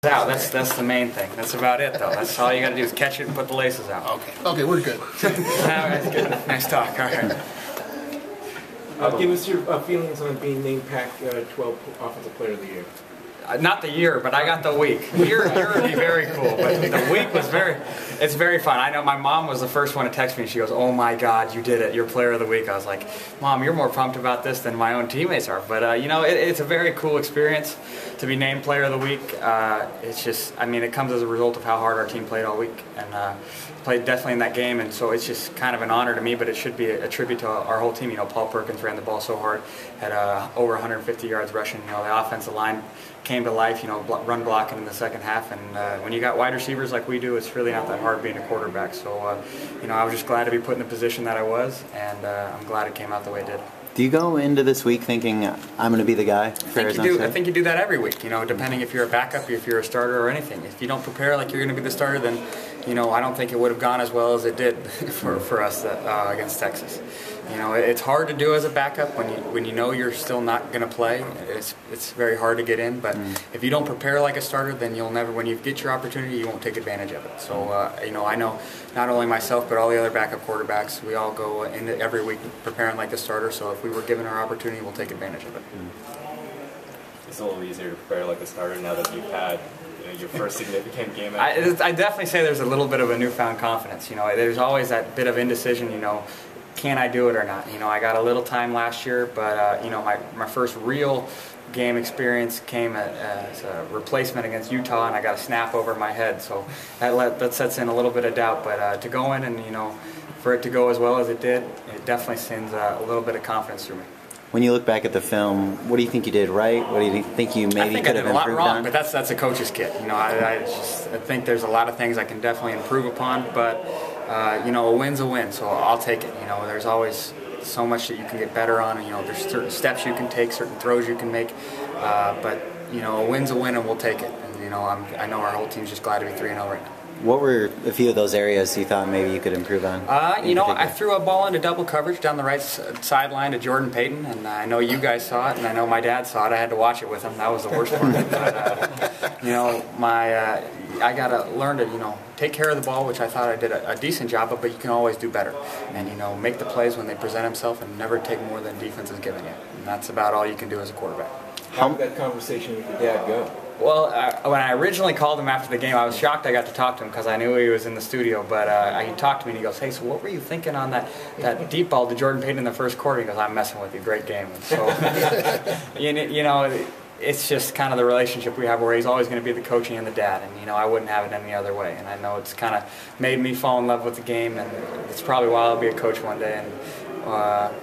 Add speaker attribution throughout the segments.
Speaker 1: out. That's the main thing. That's about it, though. That's all you got to do is catch it and put the laces out.
Speaker 2: Okay, we're good.
Speaker 1: That's good. Nice talk. All right.
Speaker 3: Give us your feelings on being named Pac-12 Offensive Player of the Year.
Speaker 1: Not the year, but I got the week. Year would be very cool, but the week was it's very fun. I know my mom was the first one to text me, and she goes, "Oh my God, you did it! You're Player of the Week." I was like, "Mom, you're more pumped about this than my own teammates are." But you know, it's a very cool experience to be named Player of the Week. It's just, I mean, it comes as a result of how hard our team played all week, and played definitely in that game, and so it's just kind of an honor to me, but it should be a tribute to our whole team. You know, Paul Perkins ran the ball so hard, had over 150 yards rushing. You know, the offensive line came to life, you know, run blocking in the second half, and when you got wide receivers like we do, it's really not that hard being a quarterback. So, you know, I was just glad to be put in the position that I was, and I'm glad it came out the way it did.
Speaker 4: Do you go into this week thinking, I'm going to be the guy for Arizona State?
Speaker 1: I think you do that every week, you know, depending if you're a backup, if you're a starter or anything. If you don't prepare like you're going to be the starter, then, you know, I don't think it would have gone as well as it did for us against Texas. You know, it's hard to do as a backup when you know you're still not going to play. It's very hard to get in, but if you don't prepare like a starter, then you'll never, when you get your opportunity, you won't take advantage of it. So, you know, I know not only myself, but all the other backup quarterbacks, we all go into every week preparing like a starter, so if we were given our opportunity, we'll take advantage of it.
Speaker 5: It's a little easier to prepare like a starter now that you've had your first significant game.
Speaker 1: I definitely say there's a little bit of a newfound confidence. You know, there's always that bit of indecision, you know, can I do it or not? You know, I got a little time last year, but, you know, my first real game experience came as a replacement against Utah, and I got a snap over my head, so that sets in a little bit of doubt. But to go in and, you know, for it to go as well as it did, it definitely sends a little bit of confidence through me.
Speaker 4: When you look back at the film, what do you think you did right? What do you think you maybe could have improved on?
Speaker 1: I think I did a lot wrong, but that's a coach's kit. You know, I think there's a lot of things I can definitely improve upon, but you know, a win's a win, so I'll take it. You know, there's always so much that you can get better on, and you know, there's certain steps you can take, certain throws you can make, but you know, a win's a win, and we'll take it. And you know, I know our whole team's just glad to be 3-0 right now.
Speaker 4: What were a few of those areas you thought maybe you could improve on?
Speaker 1: You know, I threw a ball into double coverage down the right sideline to Jordan Payton, and I know you guys saw it, and I know my dad saw it. I had to watch it with him. That was the worst part. But, you know, I got to learn to, you know, take care of the ball, which I thought I did a decent job of, but you can always do better. And, you know, make the plays when they present themselves and never take more than defense is giving you. And that's about all you can do as a quarterback.
Speaker 3: How did that conversation with your dad go?
Speaker 1: Well, when I originally called him after the game, I was shocked I got to talk to him because I knew he was in the studio. But he talked to me and he goes, "Hey, so what were you thinking on that deep ball to Jordan Payton in the first quarter?" He goes, "I'm messing with you. Great game." And so, you know, it's just kind of the relationship we have where he's always going to be the coach and the dad. And, you know, I wouldn't have it any other way. And I know it's kind of made me fall in love with the game. And it's probably why I'll be a coach one day. And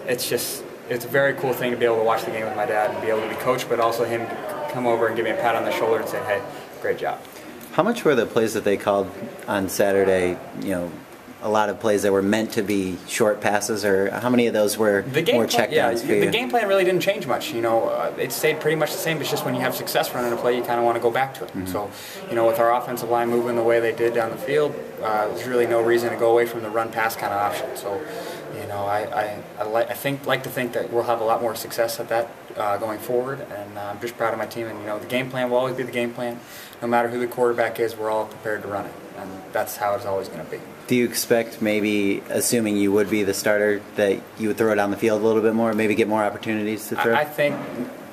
Speaker 1: it's a very cool thing to be able to watch the game with my dad and be able to be coached, but also him come over and give me a pat on the shoulder and say, "Hey, great job."
Speaker 4: How much were the plays that they called on Saturday, you know, a lot of plays that were meant to be short passes, or how many of those were more checkdowns for you?
Speaker 1: The game plan really didn't change much. You know, it stayed pretty much the same. It's just when you have success running a play, you kind of want to go back to it. Mm-hmm. So, you know, with our offensive line moving the way they did down the field, there's really no reason to go away from the run-pass kind of option. So, you know, I like to think that we'll have a lot more success at that going forward, and I'm just proud of my team. And you know, the game plan will always be the game plan. No matter who the quarterback is, we're all prepared to run it, and that's how it's always going to be.
Speaker 4: Do you expect, maybe, assuming you would be the starter, that you would throw it down the field a little bit more, maybe get more opportunities to throw?
Speaker 1: I think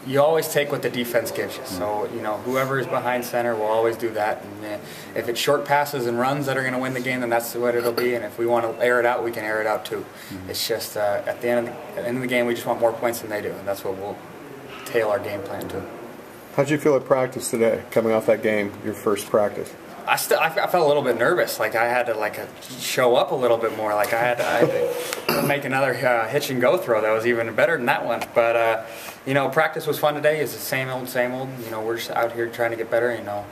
Speaker 1: you always take what the defense gives you. So, you know, whoever is behind center will always do that. And if it's short passes and runs that are going to win the game, then that's what it'll be. And if we want to air it out, we can air it out too. Mm-hmm. It's just at the end of the game, we just want more points than they do, and that's what we'll tail our game plan to.
Speaker 2: How'd you feel at practice today, coming off that game, your first practice?
Speaker 1: I felt a little bit nervous. Like I had to show up a little bit more. Like I had to make another hitch and go throw that was even better than that one. But you know, practice was fun today. It's the same old, same old. You know, we're just out here trying to get better. You know,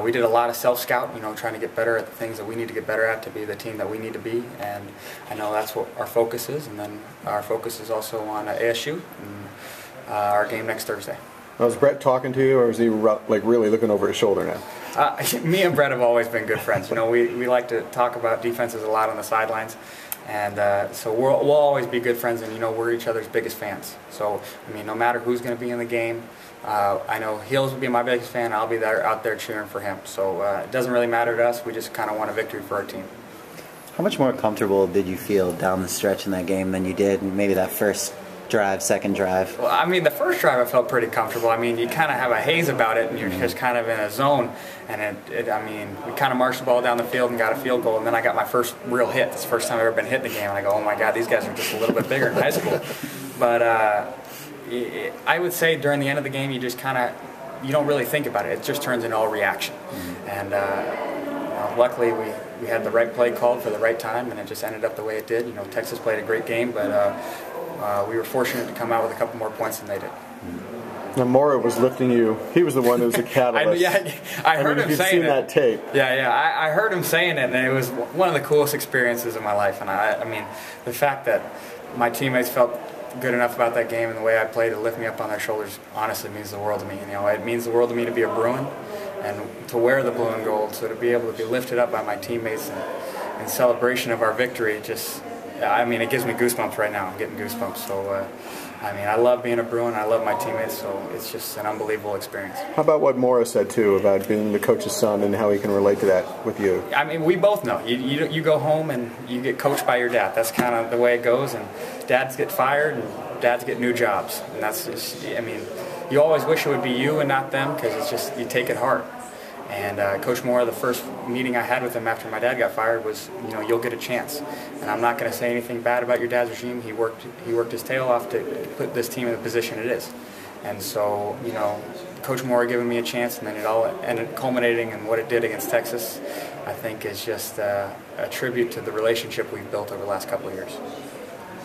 Speaker 1: we did a lot of self-scout. You know, trying to get better at the things that we need to get better at to be the team that we need to be. And I know that's what our focus is. And then our focus is also on ASU and our game next Thursday.
Speaker 2: Now, is Brett talking to you, or is he really looking over his shoulder now?
Speaker 1: Me and Brett have always been good friends. You know, we like to talk about defenses a lot on the sidelines, And so we'll always be good friends, and we're each other's biggest fans. So I mean, no matter who's going to be in the game, I know he'll be my biggest fan. I'll be out there cheering for him. So it doesn't really matter to us. We just kind of want a victory for our team.
Speaker 4: How much more comfortable did you feel down the stretch in that game than you did maybe that first drive, second drive?
Speaker 1: Well, I mean, the first drive I felt pretty comfortable. I mean, you kind of have a haze about it, and you're just kind of in a zone. And I mean, we kind of marched the ball down the field and got a field goal, and then I got my first real hit. It's the first time I've ever been hit in the game, and I go, oh my God, these guys are just a little bit bigger in high school. But I would say during the end of the game, you just you don't really think about it. It just turns into all reaction. And luckily we had the right play called for the right time, and it just ended up the way it did. Texas played a great game, but we were fortunate to come out with a couple more points than they did.
Speaker 2: Now, Mora was lifting you. He was the one who was the catalyst.
Speaker 1: I heard him saying it.
Speaker 2: You've seen that tape.
Speaker 1: Yeah, I heard him saying it, and it was one of the coolest experiences of my life. And I mean, the fact that my teammates felt good enough about that game and the way I played to lift me up on their shoulders honestly means the world to me. It means the world to me to be a Bruin and to wear the blue and gold. So to be able to be lifted up by my teammates in celebration of our victory, I mean, it gives me goosebumps right now. I'm getting goosebumps. So, I mean, I love being a Bruin. I love my teammates. So it's just an unbelievable experience.
Speaker 2: How about what Mora said, too, about being the coach's son and how he can relate to that with you?
Speaker 1: I mean, we both know. You go home and you get coached by your dad. That's kind of the way it goes. And dads get fired and dads get new jobs. And that's just, I mean, you always wish it would be you and not them because it's just, you take it hard. And Coach Mora, the first meeting I had with him after my dad got fired was, you'll get a chance. And I'm not going to say anything bad about your dad's regime. He worked his tail off to put this team in the position it is. And so, Coach Mora giving me a chance, and then it all ended culminating in what it did against Texas, I think is just a tribute to the relationship we've built over the last couple of years.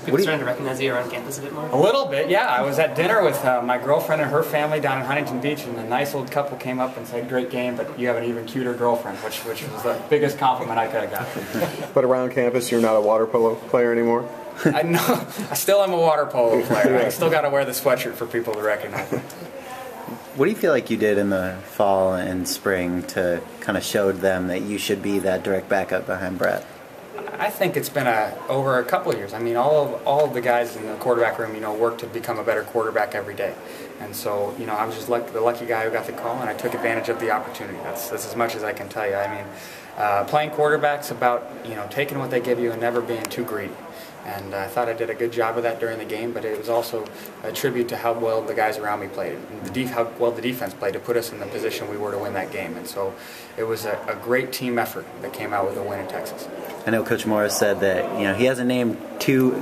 Speaker 6: People starting to recognize you around campus a bit more?
Speaker 1: A little bit, yeah. I was at dinner with my girlfriend and her family down in Huntington Beach, and a nice old couple came up and said, great game, but you have an even cuter girlfriend, which was the biggest compliment I could have got.
Speaker 2: But around campus, you're not a water polo player anymore?
Speaker 1: I know. I still am a water polo player. I still got to wear the sweatshirt for people to recognize me.
Speaker 4: What do you feel like you did in the fall and spring to kind of showed them that you should be that direct backup behind Brett?
Speaker 1: I think it's been over a couple of years. I mean, all of the guys in the quarterback room, work to become a better quarterback every day. And so, I was just the lucky guy who got the call, and I took advantage of the opportunity. That's as much as I can tell you. I mean, playing quarterback's about, taking what they give you and never being too greedy. And I thought I did a good job of that during the game, but it was also a tribute to how well the guys around me played, and how well the defense played to put us in the position we were to win that game. And so it was a great team effort that came out with a win in Texas.
Speaker 4: I know Coach Morris said that he hasn't named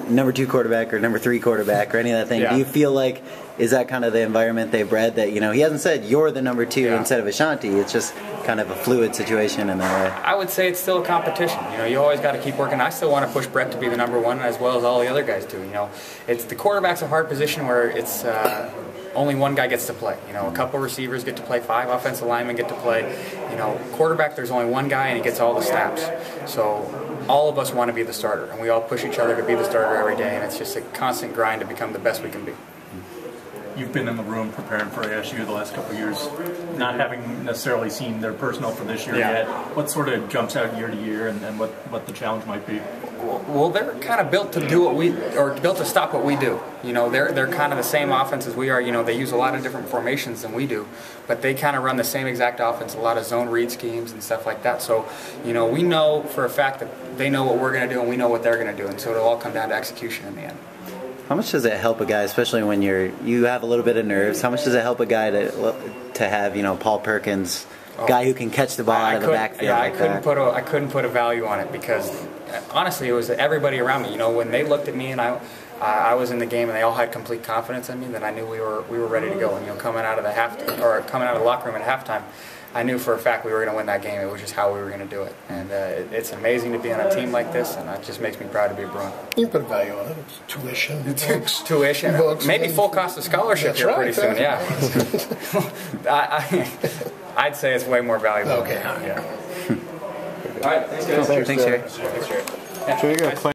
Speaker 4: number 2 quarterback or number 3 quarterback or any of that thing. Yeah. Do you feel like, is that kind of the environment they've bred, that he hasn't said you're the number 2 instead of Ashanti? It's just kind of a fluid situation in that way.
Speaker 1: I would say it's still a competition. You always got to keep working. I still want to push Brett to be the number 1 as well as all the other guys do. It's the quarterback's a hard position where it's only one guy gets to play. A couple receivers get to play, 5 offensive linemen get to play. Quarterback, there's only one guy and he gets all the snaps. So all of us want to be the starter, and we all push each other to be the starter every day, and it's just a constant grind to become the best we can be.
Speaker 7: You've been in the room preparing for ASU the last couple of years, not having necessarily seen their personnel for this year yet. What sort of jumps out year to year, and what the challenge might be?
Speaker 1: Well, they're kind of built to do built to stop what we do. They're kind of the same offense as we are. They use a lot of different formations than we do, but they kind of run the same exact offense, a lot of zone read schemes and stuff like that. So, we know for a fact that they know what we're going to do and we know what they're going to do, and so it'll all come down to execution in the end.
Speaker 4: How much does it help a guy, especially when you have a little bit of nerves? How much does it help a guy to have Paul Perkins, guy who can catch the ball out of the backfield?
Speaker 1: Yeah, I couldn't put a value on it because honestly, it was everybody around me. When they looked at me and I was in the game and they all had complete confidence in me, then I knew we were ready to go. And coming out of the locker room at halftime, I knew for a fact we were going to win that game. It was just how we were going to do it. And it's amazing to be on a team like this, and it just makes me proud to be a Bruin.
Speaker 8: You put a value on it. It's tuition, books.
Speaker 1: Tuition.
Speaker 8: Books,
Speaker 1: maybe full cost of scholarship here pretty soon, yeah. I'd say it's way more valuable.
Speaker 8: Okay.
Speaker 1: Yeah. All right, thanks, guys.
Speaker 4: Thanks, Jerry.
Speaker 1: Thanks, Jerry.
Speaker 2: So you're going to play